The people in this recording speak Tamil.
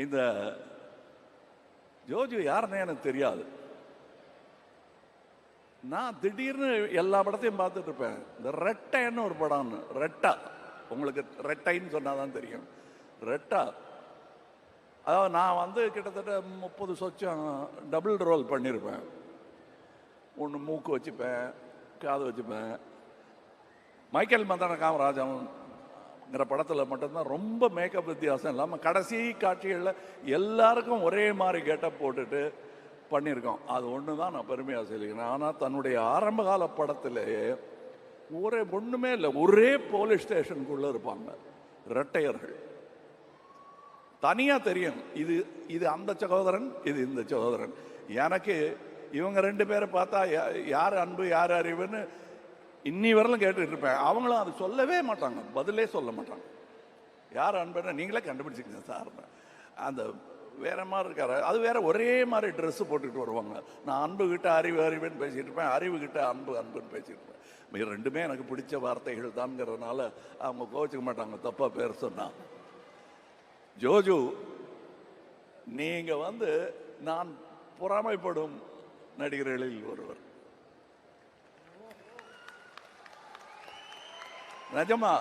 இந்த ஜோஜு யாருன்னு எனக்கு தெரியாது. நான் திடீர்னு எல்லா படத்தையும் பார்த்துட்டு இருப்பேன். இந்த ரெட்டைன்னு ஒரு படம்னு, ரெட்டா, உங்களுக்கு ரெட்டைன்னு சொன்னாதான் தெரியும். ரெட்டா, அதாவது நான் வந்து கிட்டத்தட்ட 30 சொச்சம் டபுள் ரோல் பண்ணியிருப்பேன். ஒன்று மூக்கு வச்சுப்பேன், காது வச்சுப்பேன். மைக்கேல் மதன காமராஜன்ங்கிற படத்தில் மட்டும்தான் ரொம்ப மேக்கப் வித்தியாசம் இல்லாமல் கடைசி காட்சிகளில் எல்லாருக்கும் ஒரே மாதிரி கெட்டப் போட்டுட்டு பண்ணியிருக்கோம். அது ஒன்று தான் நான் பெருமையாக சொல்லிக்கிறேன். ஆனால் தன்னுடைய ஆரம்பகால படத்திலேயே ஒன்றுமே இல்லை, ஒரே போலீஸ் ஸ்டேஷனுக்குள்ளே இருப்பாங்க ரெட்டையர்கள். தனியாக தெரியும், இது இது அந்த சகோதரன், இது இந்த சகோதரன். எனக்கு இவங்க 2 பேரை பார்த்தா யார் அன்பு யார் அறிவுன்னு இன்னி வரலும் கேட்டுட்டு இருப்பேன். அவங்களும் அது சொல்லவே மாட்டாங்க, பதிலே சொல்ல மாட்டாங்க. யார் அன்புன்னு நீங்களே கண்டுபிடிச்சிக்கங்க சார். அந்த வேற மாதிரி இருக்காரு, அது வேற ஒரே மாதிரி ட்ரெஸ் போட்டுக்கிட்டு வருவாங்க. நான் அன்பு கிட்ட அறிவு அறிவுன்னு பேசிட்டு இருப்பேன், அறிவு கிட்ட அன்பு அன்புன்னு பேசிட்டு இருப்பேன். ரெண்டுமே எனக்கு பிடிச்ச வார்த்தைகள் தான்ங்கிறதுனால அவங்க கோச்சிக்க மாட்டாங்க தப்பா பேர் சொன்னா. ஜோஜு, நீங்க வந்து நான் பொறாமைப்படும் நடிகர்களில் ஒருவர். நிஜமா